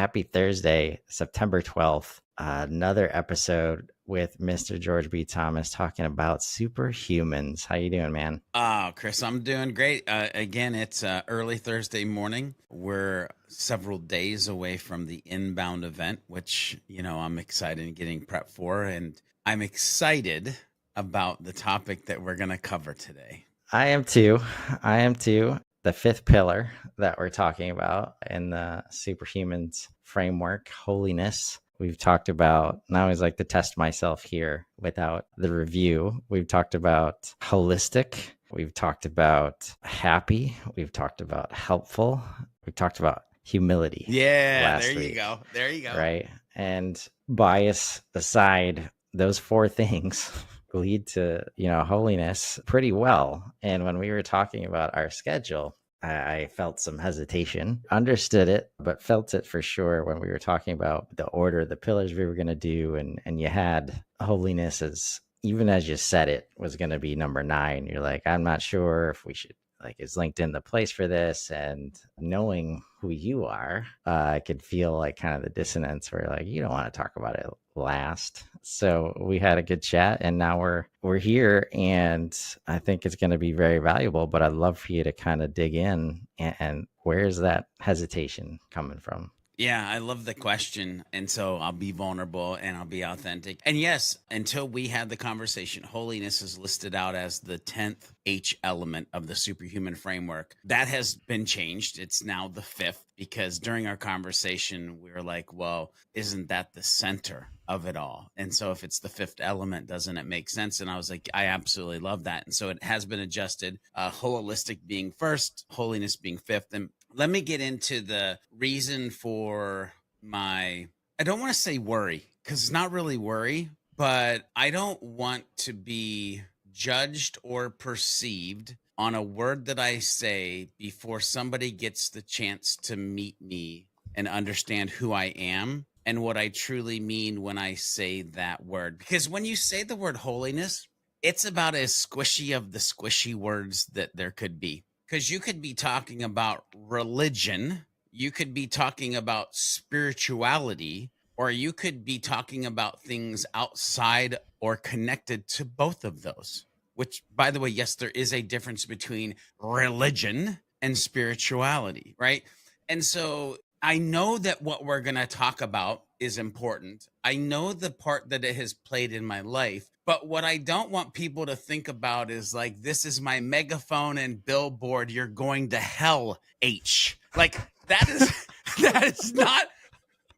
Happy Thursday, September 12th. Another episode with Mr. George B. Thomas talking about superhumans. How you doing, man? Oh, Chris, I'm doing great. Again, it's early Thursday morning. We're several days away from the inbound event, which, I'm excited and getting prepped for. And I'm excited about the topic that we're going to cover today. I am too. I am too. The fifth pillar that we're talking about in the Superhumans framework, holiness. We've talked about, and I always like to test myself here without the review. We've talked about holistic. We've talked about happy. We've talked about helpful. We've talked about humility. Yeah, last there you week, go. There you go. right? And bias aside, those four things lead to, holiness pretty well. And when we were talking about our schedule, I felt some hesitation, understood it, but felt it for sure when we were talking about the order, the pillars we were going to do. And you had holiness as, even as you said it, was going to be number 9. You're like, I'm not sure if we should, like, is LinkedIn the place for this? And knowing who you are, I could feel like kind of the dissonance where like, you don't want to talk about it last. So we had a good chat and now we're here, and I think it's going to be very valuable, but I'd love for you to kind of dig in and where's that hesitation coming from? Yeah, I love the question. And so I'll be vulnerable and I'll be authentic. And yes, until we had the conversation, holiness is listed out as the 10th H element of the Superhuman Framework. That has been changed. It's now the 5th, because during our conversation, we were like, well, isn't that the center of it all? And so if it's the 5th element, doesn't it make sense? And I was like, I absolutely love that. And so it has been adjusted, holistic being 1st, holiness being 5th. And let me get into the reason for I don't want to say worry, because it's not really worry, but I don't want to be judged or perceived on a word that I say before somebody gets the chance to meet me and understand who I am and what I truly mean when I say that word. Because when you say the word holiness, it's about as squishy of the squishy words that there could be. Because you could be talking about religion, you could be talking about spirituality, or you could be talking about things outside or connected to both of those. Which, by the way, yes, there is a difference between religion and spirituality, right? And so I know that what we're going to talk about is important. I know the part that it has played in my life. But what I don't want people to think about is like, this is my megaphone and billboard, you're going to hell, H. Like, that is not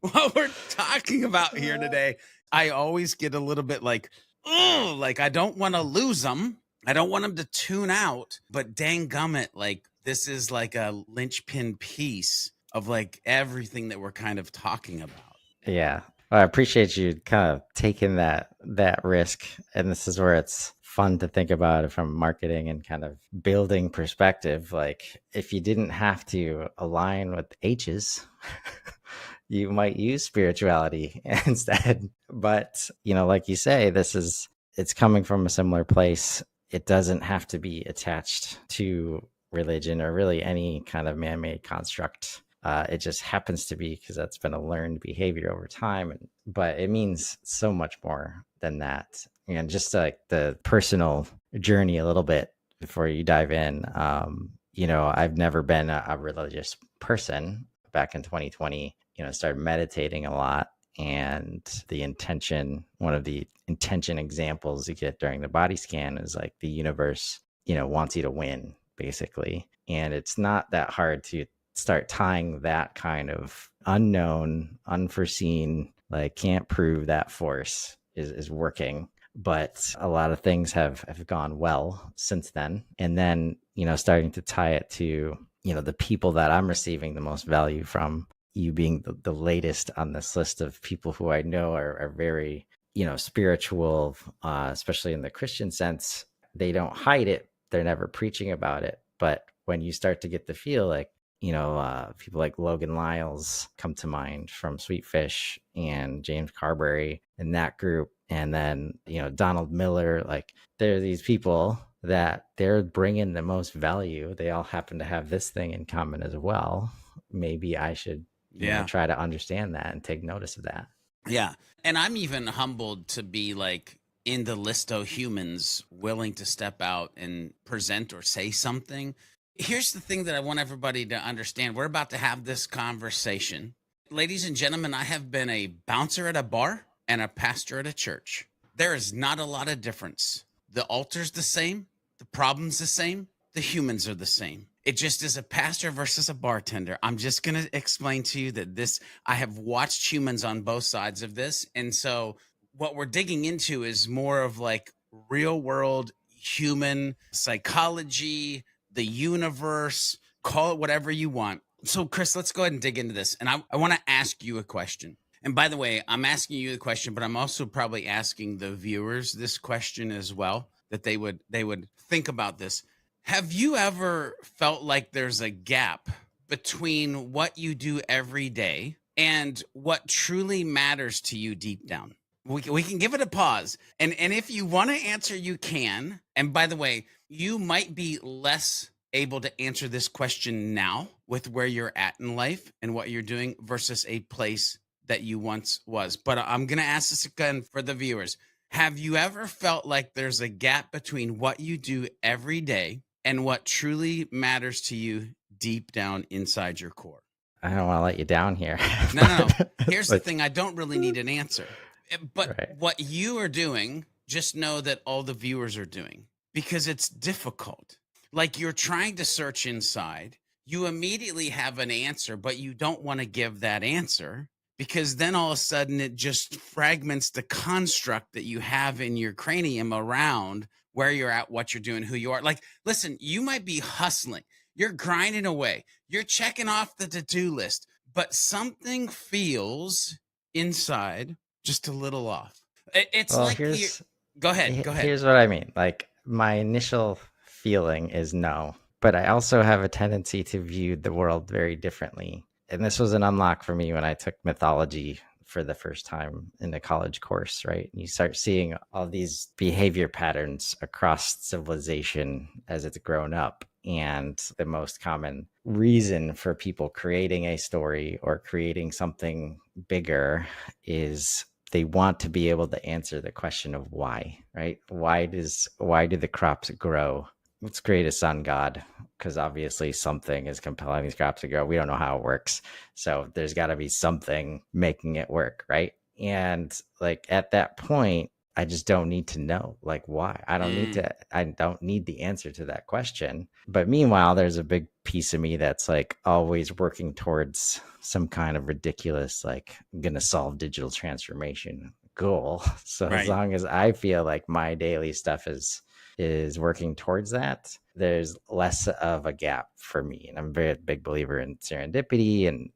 what we're talking about here today. I always get a little bit like, oh, like I don't want to lose them. I don't want them to tune out. But dang gummit, like this is like a linchpin piece of like everything that we're kind of talking about. Yeah. Well, I appreciate you kind of taking that risk. And this is where it's fun to think about it from marketing and kind of building perspective. Like if you didn't have to align with H's, you might use spirituality instead. But, like you say, it's coming from a similar place. It doesn't have to be attached to religion or really any kind of man-made construct. It just happens to be because that's been a learned behavior over time. But it means so much more than that. And just like the personal journey a little bit before you dive in, I've never been a religious person. Back in 2020, started meditating a lot. And one of the intention examples you get during the body scan is like the universe, wants you to win, basically. And it's not that hard to start tying that kind of unknown, unforeseen, like can't prove that force is working. But a lot of things have gone well since then. And then, starting to tie it to, the people that I'm receiving the most value from, you being the latest on this list of people who I know are very, spiritual, especially in the Christian sense. They don't hide it. They're never preaching about it. But when you start to get the feel like, people like Logan Lyles come to mind from Sweet Fish and James Carberry and that group. And then, Donald Miller, like there are these people that they're bringing the most value. They all happen to have this thing in common as well. Maybe I should Yeah. try to understand that and take notice of that. Yeah. And I'm even humbled to be like in the list of humans willing to step out and present or say something. Here's the thing that I want everybody to understand. We're about to have this conversation. Ladies and gentlemen, I have been a bouncer at a bar and a pastor at a church. There is not a lot of difference. The altar's the same, the problem's the same, the humans are the same. It just is a pastor versus a bartender. I'm just going to explain to you that I have watched humans on both sides of this. And so what we're digging into is more of like real world human psychology, the universe, call it whatever you want. So, Chris, let's go ahead and dig into this. And I want to ask you a question. And by the way, I'm asking you the question, but I'm also probably asking the viewers this question as well, that they would think about this. Have you ever felt like there's a gap between what you do every day and what truly matters to you deep down? We can give it a pause. And if you want to answer, you can. And by the way, you might be less able to answer this question now with where you're at in life and what you're doing versus a place that you once was. But I'm going to ask this again for the viewers. Have you ever felt like there's a gap between what you do every day and what truly matters to you deep down inside your core? I don't want to let you down here. No. Here's the thing. I don't really need an answer. But Right. what you are doing, just know that all the viewers are doing, because it's difficult. Like you're trying to search inside. You immediately have an answer, but you don't want to give that answer, because then all of a sudden it just fragments the construct that you have in your cranium around where you're at, what you're doing, who you are. Like, listen, you might be hustling. You're grinding away. You're checking off the to-do list, but something feels inside just a little off. It's Well, like go ahead. here's what I mean. Like my initial feeling is no, but I also have a tendency to view the world very differently. And this was an unlock for me when I took mythology for the first time in a college course, right? You start seeing all these behavior patterns across civilization as it's grown up. And the most common reason for people creating a story or creating something bigger is they want to be able to answer the question of why, right? Why do the crops grow? Let's create a sun god, because obviously something is compelling these crops to grow. We don't know how it works. So there's got to be something making it work, right? And like at that point, I just don't need to know like why. I don't need the answer to that question. But meanwhile, there's a big piece of me that's like always working towards some kind of ridiculous, like I'm going to solve digital transformation goal. So as long as I feel like my daily stuff is working towards that, there's less of a gap for me. And I'm a very big believer in serendipity and,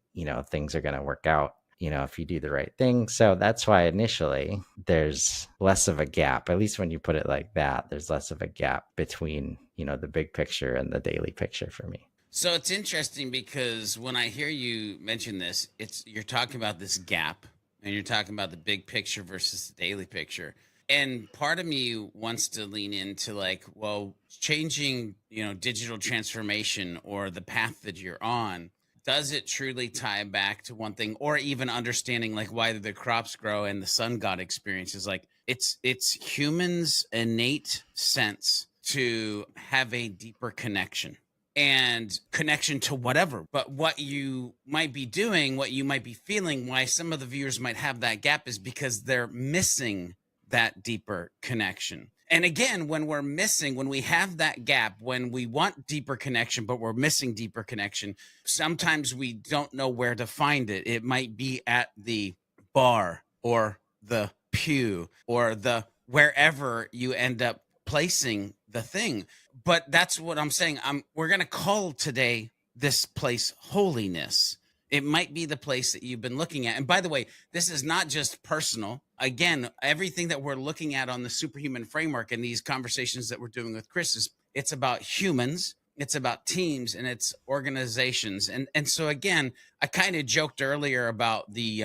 things are going to work out, if you do the right thing. So that's why initially there's less of a gap, at least when you put it like that, there's less of a gap between, the big picture and the daily picture for me. So it's interesting because when I hear you mention this, you're talking about this gap and you're talking about the big picture versus the daily picture. And part of me wants to lean into like, well, changing, digital transformation or the path that you're on, does it truly tie back to one thing, or even understanding like why the crops grow and the sun god experience is like, it's humans' innate sense to have a deeper connection and connection to whatever. But what you might be doing, what you might be feeling, why some of the viewers might have that gap is because they're missing that deeper connection. And again, when we have that gap, when we want deeper connection, but we're missing deeper connection, sometimes we don't know where to find it. It might be at the bar or the pew or the wherever you end up placing the thing. But that's what I'm saying. We're going to call today this place Holiness. It might be the place that you've been looking at. And by the way, this is not just personal. Again, everything that we're looking at on the Superhuman Framework and these conversations that we're doing with Chris it's about humans, it's about teams, and it's organizations. And so again, I kind of joked earlier about the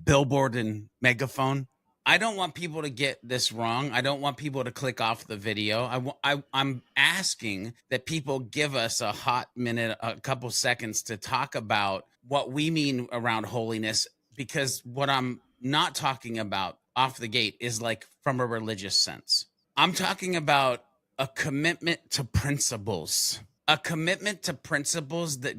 billboard and megaphone. I don't want people to get this wrong. I don't want people to click off the video. I'm asking that people give us a hot minute, a couple seconds to talk about what we mean around holiness, because what I'm not talking about off the gate is like from a religious sense. I'm talking about a commitment to principles, that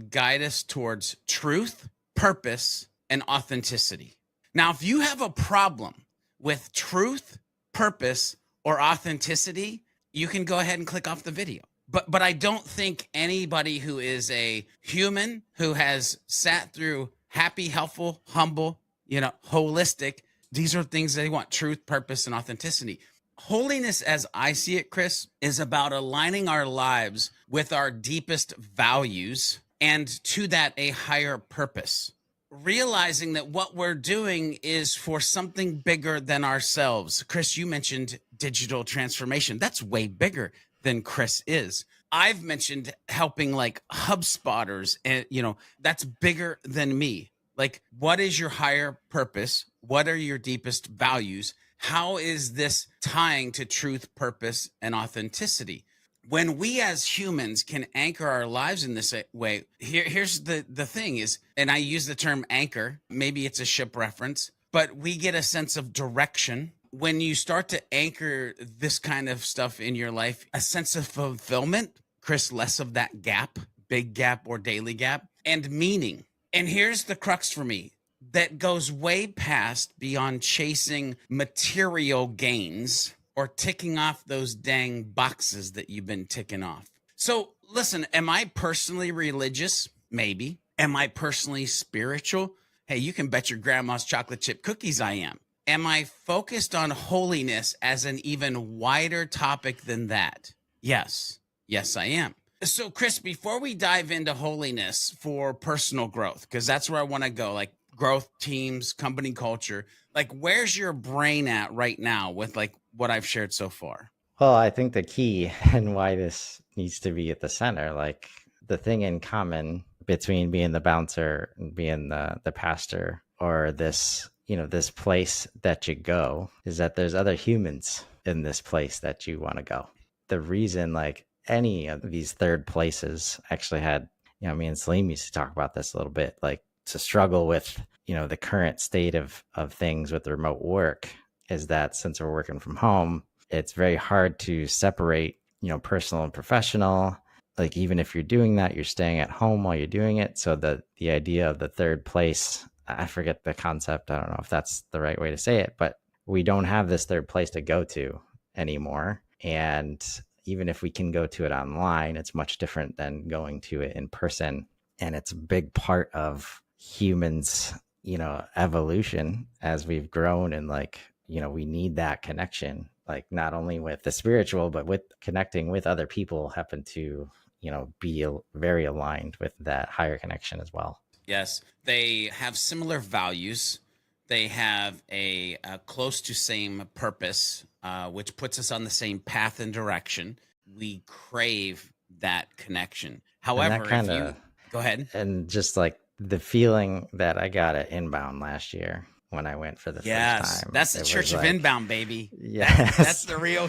guide us towards truth, purpose, and authenticity. Now, if you have a problem with truth, purpose, or authenticity, you can go ahead and click off the video. But I don't think anybody who is a human who has sat through happy, helpful, humble, holistic, these are things they want: truth, purpose, and authenticity. Holiness, as I see it, Chris, is about aligning our lives with our deepest values and to that a higher purpose. Realizing that what we're doing is for something bigger than ourselves. Chris, you mentioned digital transformation. That's way bigger than Chris is. I've mentioned helping like HubSpotters, and that's bigger than me. Like, what is your higher purpose? What are your deepest values? How is this tying to truth, purpose, and authenticity? When we as humans can anchor our lives in this way, here's the thing is, and I use the term anchor, maybe it's a ship reference, but we get a sense of direction. When you start to anchor this kind of stuff in your life, a sense of fulfillment, Chris, less of that gap, big gap or daily gap, and meaning. And here's the crux for me that goes way past beyond chasing material gains or ticking off those dang boxes that you've been ticking off. So listen, am I personally religious? Maybe. Am I personally spiritual? Hey, you can bet your grandma's chocolate chip cookies I am. Am I focused on holiness as an even wider topic than that? Yes. Yes, I am. So Chris, before we dive into holiness for personal growth, because that's where I want to go, like growth, teams, company culture, like where's your brain at right now with like what I've shared so far? Well, I think the key and why this needs to be at the center, like the thing in common between being the bouncer and being the pastor, or this, this place that you go, is that there's other humans in this place that you want to go. The reason like any of these third places actually had, me and Salim used to talk about this a little bit, like to struggle with, the current state of things with remote work, is that since we're working from home, it's very hard to separate, personal and professional. Like, even if you're doing that, you're staying at home while you're doing it. So the idea of the third place, I forget the concept. I don't know if that's the right way to say it, but we don't have this third place to go to anymore. And even if we can go to it online, it's much different than going to it in person. And it's a big part of humans, evolution as we've grown, and like, we need that connection, like not only with the spiritual, but with connecting with other people, happen to, be very aligned with that higher connection as well. Yes, they have similar values. They have a close to same purpose, which puts us on the same path and direction. We crave that connection. However, go ahead. And just like the feeling that I got at Inbound last year when I went for the first time. That's the Church of Inbound, baby. Yes. That's a real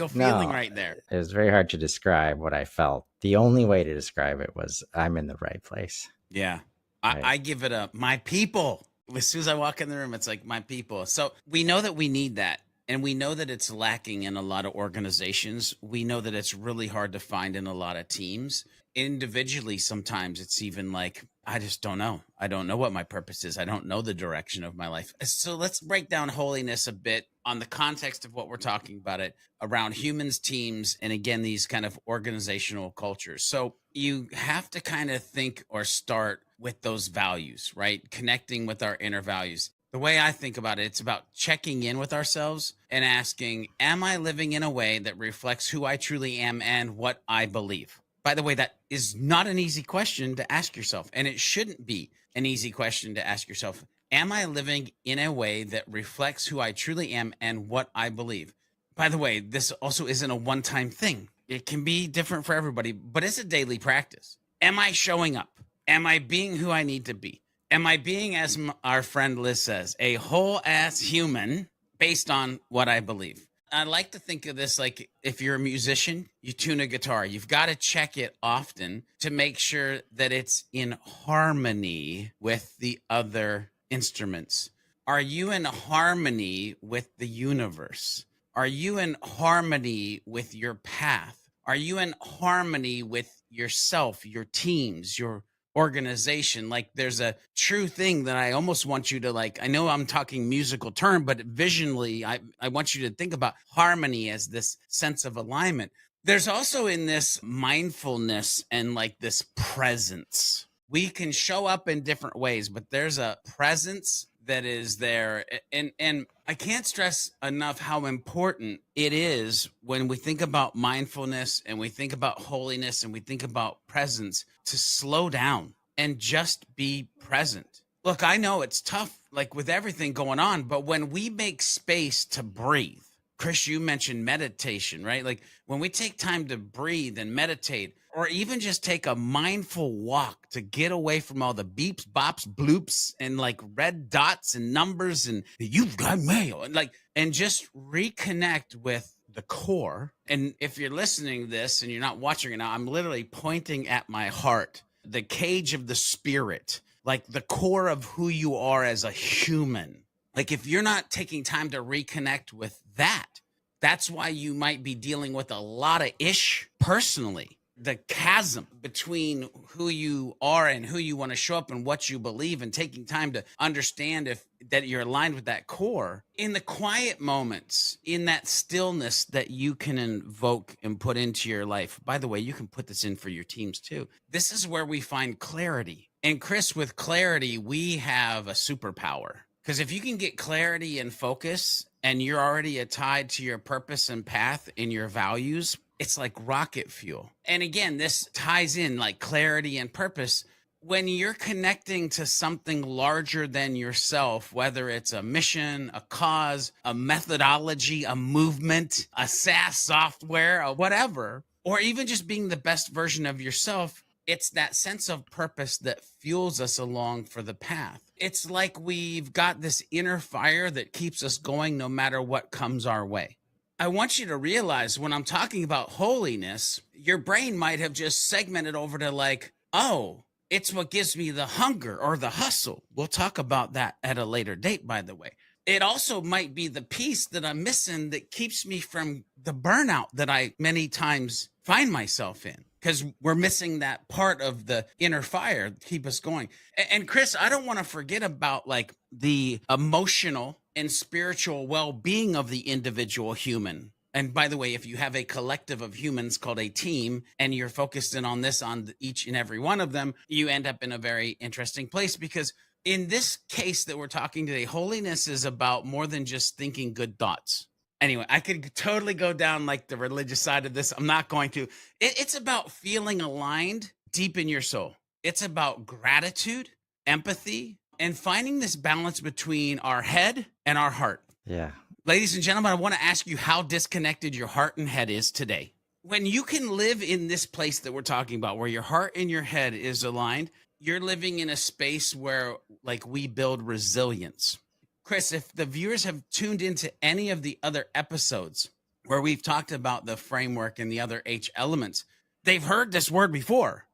feeling right there. It was very hard to describe what I felt. The only way to describe it was I'm in the right place. Yeah. Right. I give it my people. As soon as I walk in the room, it's like my people. So we know that we need that. And we know that it's lacking in a lot of organizations. We know that it's really hard to find in a lot of teams. Individually, sometimes it's even like, I just don't know. I don't know what my purpose is. I don't know the direction of my life. So let's break down holiness a bit on the context of what we're talking about it around humans, teams, and again, these kind of organizational cultures. So you have to kind of think or start with those values, right? Connecting with our inner values. The way I think about it, it's about checking in with ourselves and asking, am I living in a way that reflects who I truly am and what I believe? By the way, that is not an easy question to ask yourself, and it shouldn't be an easy question to ask yourself. Am I living in a way that reflects who I truly am and what I believe? By the way, this also isn't a one-time thing. It can be different for everybody, but it's a daily practice. Am I showing up? Am I being who I need to be? Am I being, as our friend Liz says, a whole ass human based on what I believe. I like to think of this like if you're a musician, you tune a guitar, you've got to check it often to make sure that it's in harmony with the other instruments. Are you in harmony with the universe? Are you in harmony with your path? Are you in harmony with yourself, your teams, your organization? Like there's a true thing that I almost want you to like, I know I'm talking musical term, but visually I want you to think about harmony as this sense of alignment. There's also in this mindfulness and like this presence. We can show up in different ways, but there's a presence that is there. And I can't stress enough how important it is when we think about mindfulness and we think about holiness and we think about presence to slow down and just be present. Look, I know it's tough, like with everything going on, but when we make space to breathe, Chris, you mentioned meditation, right? Like when we take time to breathe and meditate, or even just take a mindful walk to get away from all the beeps, bops, bloops, and like red dots and numbers and you've got mail and like, and just reconnect with the core. And if you're listening to this and you're not watching it now, I'm literally pointing at my heart, the cage of the spirit, like the core of who you are as a human. Like if you're not taking time to reconnect with that, that's why you might be dealing with a lot of ish personally. The chasm between who you are and who you want to show up and what you believe, and taking time to understand if that you're aligned with that core in the quiet moments, in that stillness that you can invoke and put into your life. By the way, you can put this in for your teams too. This is where we find clarity. And Chris, with clarity, we have a superpower. Because if you can get clarity and focus and you're already tied to your purpose and path and your values, it's like rocket fuel. And again, this ties in like clarity and purpose. When you're connecting to something larger than yourself, whether it's a mission, a cause, a methodology, a movement, a SaaS software, or whatever, or even just being the best version of yourself, it's that sense of purpose that fuels us along for the path. It's like we've got this inner fire that keeps us going no matter what comes our way. I want you to realize when I'm talking about holiness, your brain might have just segmented over to like, oh, it's what gives me the hunger or the hustle. We'll talk about that at a later date, by the way. It also might be the piece that I'm missing that keeps me from the burnout that I many times find myself in, because we're missing that part of the inner fire to keep us going. And Chris, I don't want to forget about like the emotional and spiritual well-being of the individual human. And by the way, if you have a collective of humans called a team and you're focused in on this on each and every one of them, you end up in a very interesting place, because in this case that we're talking today, holiness is about more than just thinking good thoughts. Anyway, I could totally go down like the religious side of this. I'm not going to. It's about feeling aligned deep in your soul. It's about gratitude, empathy, and finding this balance between our head and our heart. Yeah. Ladies and gentlemen, I want to ask you how disconnected your heart and head is today. When you can live in this place that we're talking about, where your heart and your head is aligned, you're living in a space where like we build resilience. Chris, if the viewers have tuned into any of the other episodes where we've talked about the framework and the other H elements, they've heard this word before,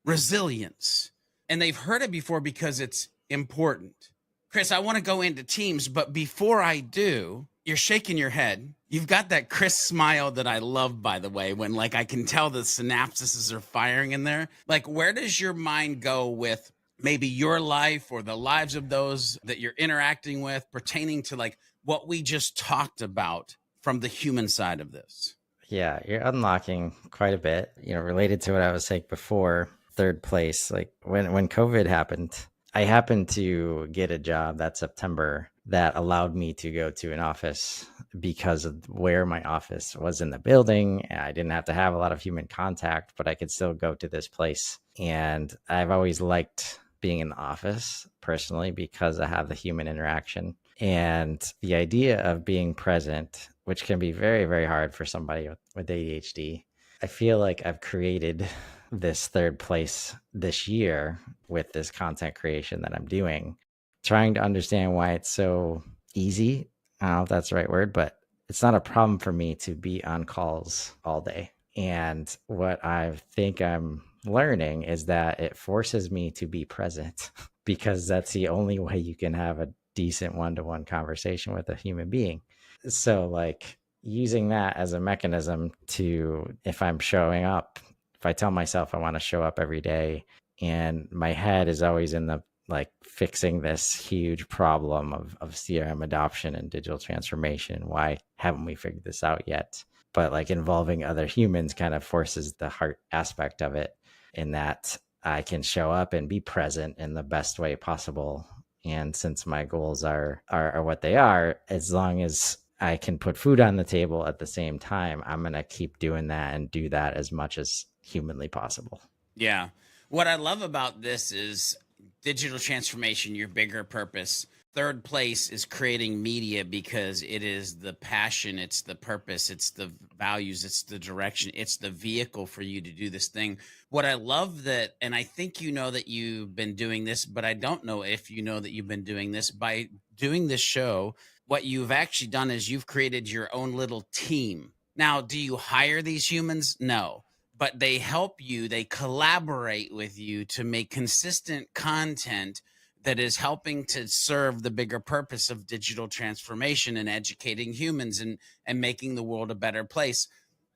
resilience. And they've heard it before because it's important. Chris, I want to go into teams, but before I do, you're shaking your head. You've got that Chris smile that I love, by the way, when like I can tell the synapses are firing in there. Like, where does your mind go with maybe your life or the lives of those that you're interacting with pertaining to like what we just talked about from the human side of this? Yeah, you're unlocking quite a bit, related to what I was saying before, third place. Like when COVID happened, I happened to get a job that September that allowed me to go to an office because of where my office was in the building. I didn't have to have a lot of human contact, but I could still go to this place. And I've always liked being in the office personally because I have the human interaction. And the idea of being present, which can be very, very hard for somebody with ADHD, I feel like I've created this third place this year with this content creation that I'm doing, trying to understand why it's so easy I don't know if that's the right word, but it's not a problem for me to be on calls all day. And what I think I'm learning is that it forces me to be present because that's the only way you can have a decent one-to-one conversation with a human being. So, like, using that as a mechanism to, if I'm showing up, if I tell myself I want to show up every day and my head is always in the like fixing this huge problem of CRM adoption and digital transformation. Why haven't we figured this out yet? But like involving other humans kind of forces the heart aspect of it, in that I can show up and be present in the best way possible. And since my goals are what they are, as long as I can put food on the table at the same time, I'm going to keep doing that and do that as much as humanly possible. Yeah. What I love about this is digital transformation, your bigger purpose. Third place is creating media because it is the passion, it's the purpose, it's the values, it's the direction, it's the vehicle for you to do this thing. What I love that, and I think you know that you've been doing this, but I don't know if you know that you've been doing this by doing this show. What you've actually done is you've created your own little team. Now, do you hire these humans? No, but they help you, they collaborate with you to make consistent content that is helping to serve the bigger purpose of digital transformation and educating humans and making the world a better place.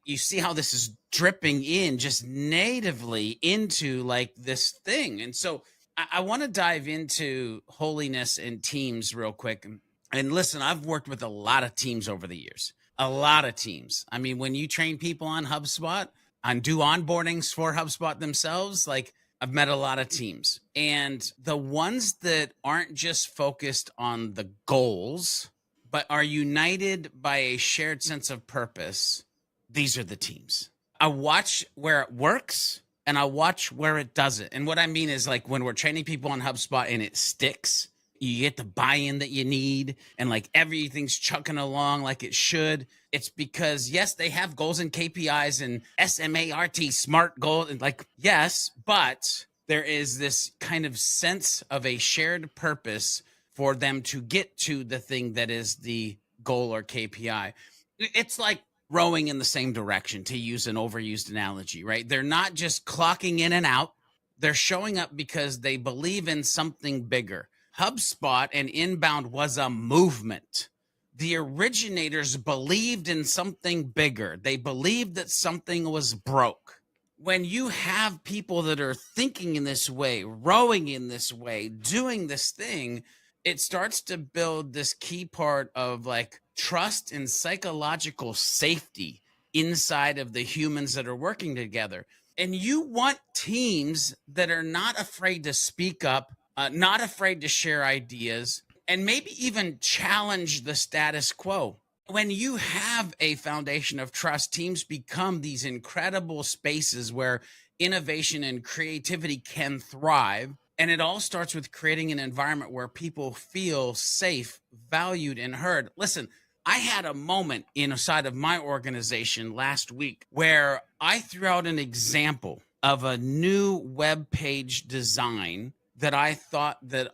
You see how this is dripping in just natively into like this thing. And so I want to dive into holiness and teams real quick. And listen, I've worked with a lot of teams over the years, a lot of teams. I mean, when you train people on HubSpot, and do onboardings for HubSpot themselves, like I've met a lot of teams, and the ones that aren't just focused on the goals, but are united by a shared sense of purpose, these are the teams. I watch where it works and I watch where it doesn't. And what I mean is, like, when we're training people on HubSpot and it sticks, you get the buy-in that you need and like everything's chugging along like it should. It's because, yes, they have goals and KPIs and SMART, SMART goals, and like, yes, but there is this kind of sense of a shared purpose for them to get to the thing that is the goal or KPI. It's like rowing in the same direction, to use an overused analogy, right? They're not just clocking in and out. They're showing up because they believe in something bigger. HubSpot and inbound was a movement. The originators believed in something bigger. They believed that something was broke. When you have people that are thinking in this way, rowing in this way, doing this thing, it starts to build this key part of like trust and psychological safety inside of the humans that are working together. And you want teams that are not afraid to speak up, not afraid to share ideas, and maybe even challenge the status quo. When you have a foundation of trust, teams become these incredible spaces where innovation and creativity can thrive. And it all starts with creating an environment where people feel safe, valued, and heard. Listen, I had a moment inside of my organization last week where I threw out an example of a new web page design that I thought that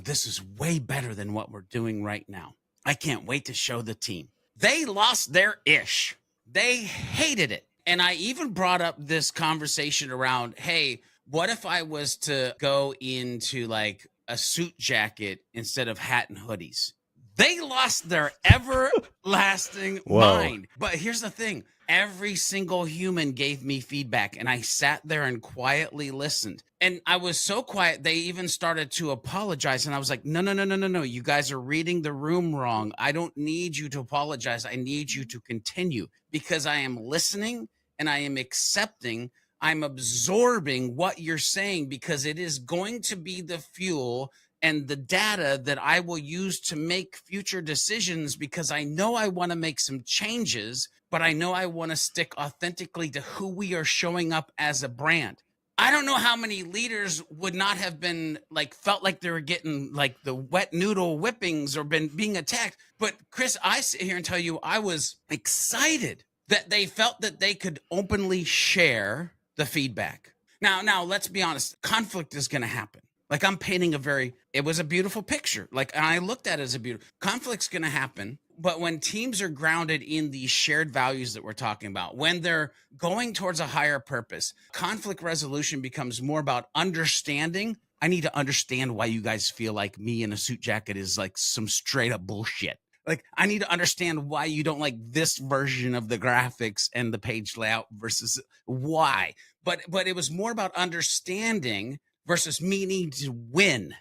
this is way better than what we're doing right now. I can't wait to show the team. They lost their ish. They hated it. And I even brought up this conversation around, hey, what if I was to go into like a suit jacket instead of hat and hoodies? They lost their everlasting mind. But here's the thing. Every single human gave me feedback, and I sat there and quietly listened. And I was so quiet, they even started to apologize. And I was like, no. You guys are reading the room wrong. I don't need you to apologize. I need you to continue, because I am listening and I am accepting. I'm absorbing what you're saying, because it is going to be the fuel and the data that I will use to make future decisions, because I know I want to make some changes, but I know I want to stick authentically to who we are showing up as a brand. I don't know how many leaders would not have been like, felt like they were getting like the wet noodle whippings or been being attacked. But Chris, I sit here and tell you, I was excited that they felt that they could openly share the feedback. Now, let's be honest, conflict is going to happen. Like, I'm painting a very it was a beautiful picture. Like, I looked at it as a beautiful conflict's going to happen. But when teams are grounded in these shared values that we're talking about, when they're going towards a higher purpose, conflict resolution becomes more about understanding. I need to understand why you guys feel like me in a suit jacket is like some straight up bullshit. Like, I need to understand why you don't like this version of the graphics and the page layout versus why. But it was more about understanding versus me needing to win.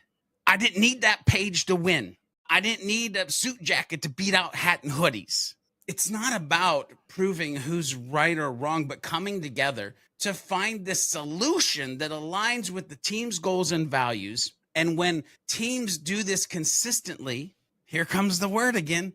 I didn't need that page to win. I didn't need a suit jacket to beat out hat and hoodies. It's not about proving who's right or wrong, but coming together to find this solution that aligns with the team's goals and values. And when teams do this consistently, here comes the word again,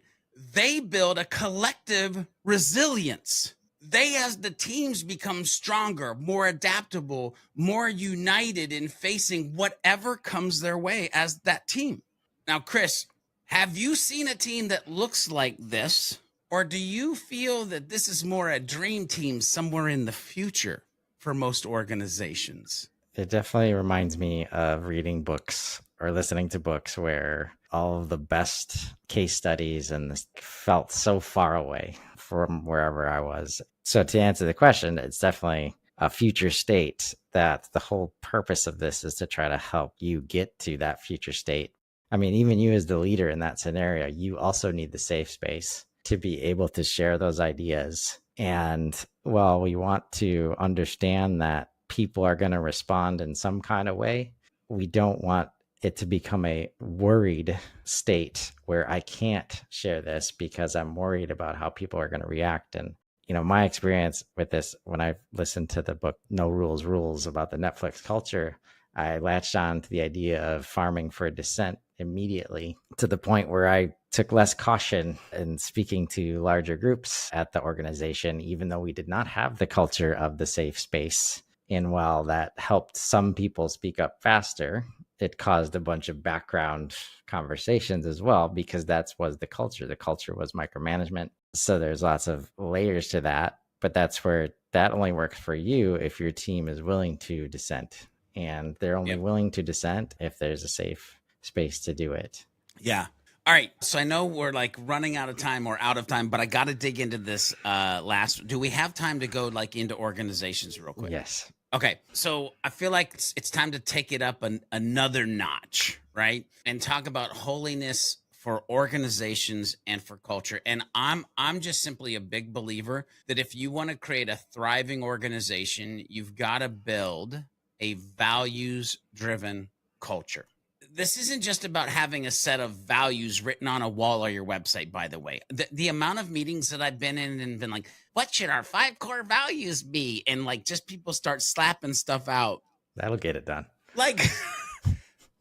they build a collective resilience. They, as the teams, become stronger, more adaptable, more united in facing whatever comes their way as that team. Now, Chris, have you seen a team that looks like this? Or do you feel that this is more a dream team somewhere in the future for most organizations? It definitely reminds me of reading books or listening to books where all of the best case studies and this felt so far away from wherever I was. So to answer the question, it's definitely a future state that the whole purpose of this is to try to help you get to that future state. I mean, even you as the leader in that scenario, you also need the safe space to be able to share those ideas. And while we want to understand that people are going to respond in some kind of way, we don't want it to become a worried state where I can't share this because I'm worried about how people are going to react. And, my experience with this, when I listened to the book, No Rules Rules about the Netflix culture, I latched on to the idea of farming for dissent immediately to the point where I took less caution in speaking to larger groups at the organization, even though we did not have the culture of the safe space. And while that helped some people speak up faster, it caused a bunch of background conversations as well, because that was the culture. The culture was micromanagement. So there's lots of layers to that, but that's where that only works for you if your team is willing to dissent. And they're only willing to dissent if there's a safe space to do it. Yeah. All right. So I know we're like running out of time or out of time, but I got to dig into this last. Do we have time to go like into organizations real quick? Yes. Okay. So I feel like it's time to take it up another notch, right? And talk about holiness for organizations and for culture. And I'm just simply a big believer that if you want to create a thriving organization, you've got to build a values-driven culture. This isn't just about having a set of values written on a wall or your website, by the way. The amount of meetings that I've been in and been like, what should our 5 core values be? And like, just people start slapping stuff out. That'll get it done. Like,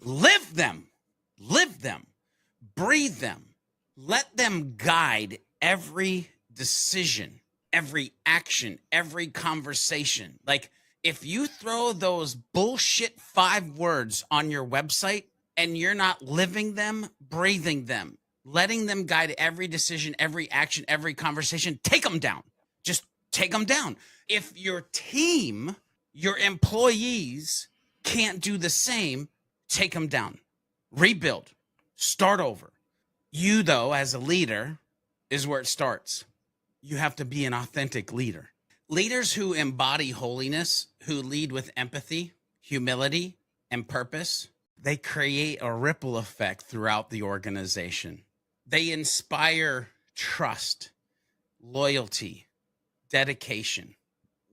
live them, breathe them, let them guide every decision, every action, every conversation. Like, if you throw those bullshit 5 words on your website and you're not living them, breathing them, letting them guide every decision, every action, every conversation, take them down. Just take them down. If your team, your employees can't do the same, take them down. Rebuild. Start over. You, though, as a leader, is where it starts. You have to be an authentic leader. Leaders who embody holiness, who lead with empathy, humility, and purpose, they create a ripple effect throughout the organization. They inspire trust, loyalty, dedication.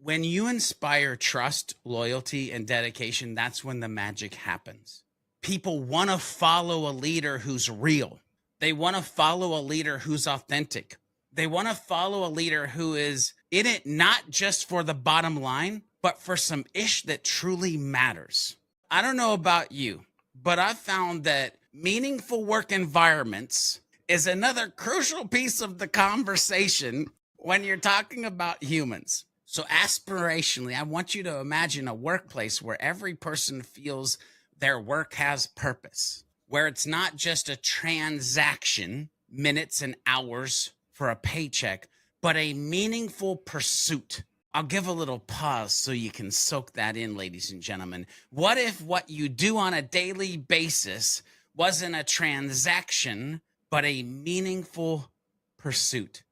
When you inspire trust, loyalty, and dedication, that's when the magic happens. People want to follow a leader who's real. They want to follow a leader who's authentic. They want to follow a leader who is in it not just for the bottom line, but for some ish that truly matters. I don't know about you, but I've found that meaningful work environments is another crucial piece of the conversation when you're talking about humans. So aspirationally, I want you to imagine a workplace where every person feels their work has purpose, where it's not just a transaction, minutes and hours for a paycheck, but a meaningful pursuit. I'll give a little pause so you can soak that in, ladies and gentlemen. What if what you do on a daily basis wasn't a transaction, but a meaningful pursuit?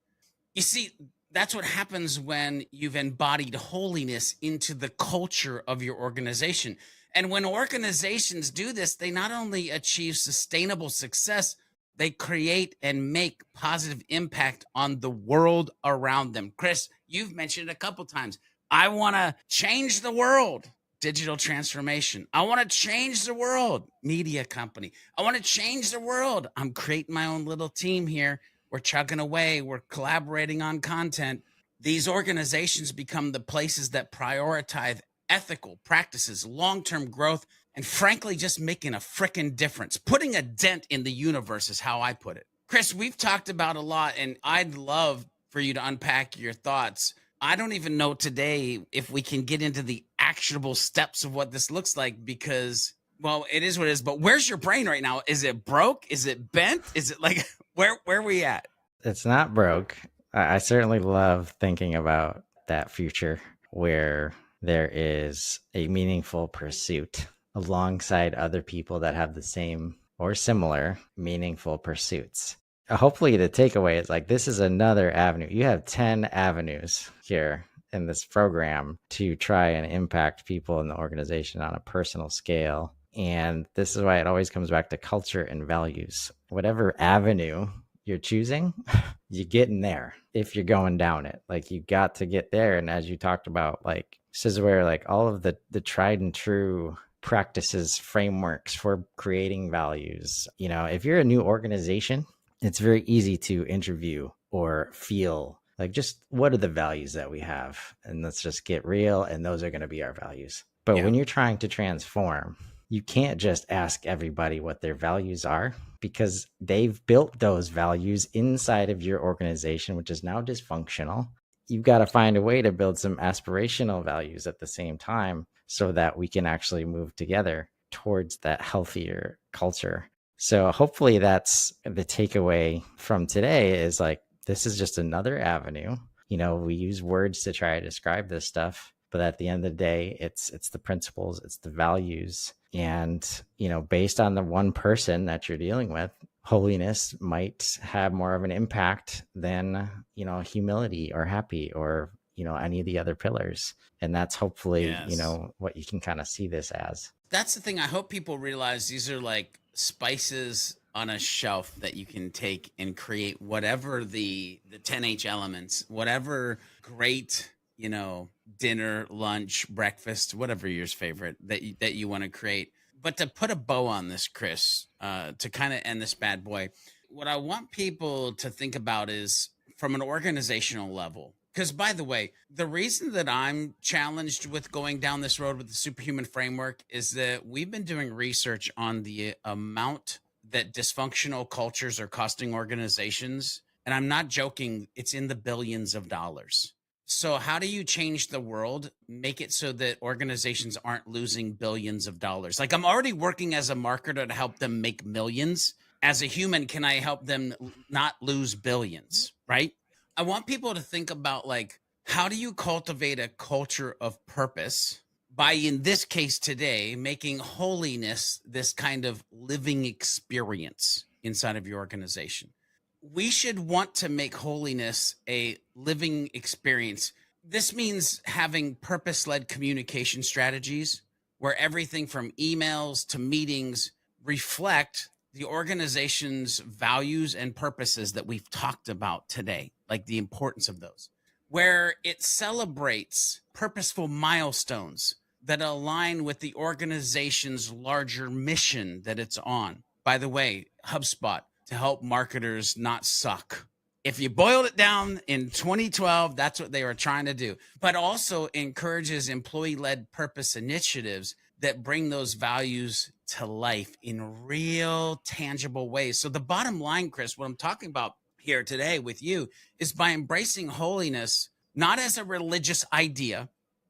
You see, that's what happens when you've embodied holiness into the culture of your organization. And when organizations do this, they not only achieve sustainable success, they create and make positive impact on the world around them. Chris, you've mentioned it a couple times. I want to change the world. Digital transformation. I want to change the world. Media company. I want to change the world. I'm creating my own little team here. We're chugging away. We're collaborating on content. These organizations become the places that prioritize ethical practices, long-term growth, and frankly, just making a frickin' difference. Putting a dent in the universe is how I put it. Chris, we've talked about a lot, and I'd love for you to unpack your thoughts. I don't even know today if we can get into the actionable steps of what this looks like because, well, it is what it is. But where's your brain right now? Is it broke? Is it bent? Is it like where are we at? It's not broke. I certainly love thinking about that future where there is a meaningful pursuit alongside other people that have the same or similar meaningful pursuits. Hopefully, the takeaway is like this is another avenue. You have 10 avenues here in this program to try and impact people in the organization on a personal scale. And this is why it always comes back to culture and values. Whatever avenue you're choosing, you get in there if you're going down it. Like you got to get there. And as you talked about, like this is where like all of the tried and true practices, frameworks for creating values. You know, if you're a new organization, it's very easy to interview or feel like just what are the values that we have? And let's just get real. And those are going to be our values. But Yeah. when you're trying to transform, you can't just ask everybody what their values are because they've built those values inside of your organization, which is now dysfunctional. You've got to find a way to build some aspirational values at the same time so that we can actually move together towards that healthier culture. So hopefully that's the takeaway from today is like, this is just another avenue. You know, we use words to try to describe this stuff, but at the end of the day, it's the principles, it's the values. And, you know, based on the one person that you're dealing with, holiness might have more of an impact than, you know, humility or happy or, you know, any of the other pillars. And that's hopefully, you Yes. know, what you can kind of see this as. That's the thing. I hope people realize these are like spices on a shelf that you can take and create whatever the 10H elements, whatever great, you know, dinner, lunch, breakfast, whatever yours favorite that you want to create. But to put a bow on this, Chris, to kind of end this bad boy, what I want people to think about is from an organizational level. Because, by the way, the reason that I'm challenged with going down this road with the Superhuman Framework is that we've been doing research on the amount that dysfunctional cultures are costing organizations. And I'm not joking, it's in the billions of dollars. So, how do you change the world? Make it so that organizations aren't losing billions of dollars. Like, I'm already working as a marketer to help them make millions. As a human, can I help them not lose billions? Right? I want people to think about like, how do you cultivate a culture of purpose by, in this case today, making holiness this kind of living experience inside of your organization? We should want to make holiness a living experience. This means having purpose led communication strategies where everything from emails to meetings reflect the organization's values and purposes that we've talked about today, like the importance of those, where it celebrates purposeful milestones that align with the organization's larger mission that it's on. By the way, HubSpot, to help marketers not suck. If you boiled it down in 2012, that's what they were trying to do, but also encourages employee led purpose initiatives that bring those values to life in real, tangible ways. So, the bottom line, Chris, what I'm talking about here today with you is by embracing holiness, not as a religious idea,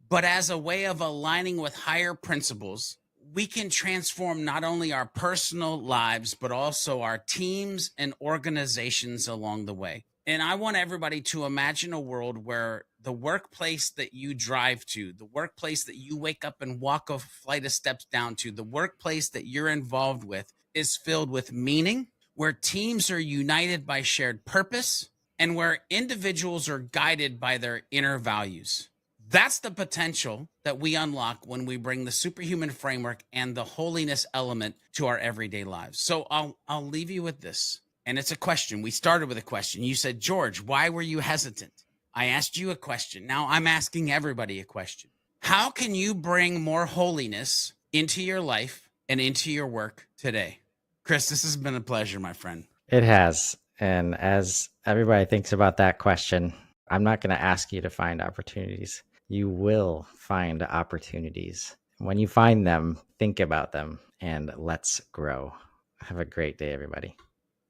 but as a way of aligning with higher principles, we can transform not only our personal lives, but also our teams and organizations along the way. And I want everybody to imagine a world where the workplace that you drive to, the workplace that you wake up and walk a flight of steps down to, the workplace that you're involved with is filled with meaning, where teams are united by shared purpose, and where individuals are guided by their inner values. That's the potential that we unlock when we bring the superhuman framework and the holiness element to our everyday lives. So I'll leave you with this. And it's a question. We started with a question. You said, George, why were you hesitant? I asked you a question. Now I'm asking everybody a question. How can you bring more holiness into your life and into your work today? Chris, this has been a pleasure, my friend. It has. And as everybody thinks about that question, I'm not going to ask you to find opportunities. You will find opportunities. When you find them, think about them and let's grow. Have a great day, everybody.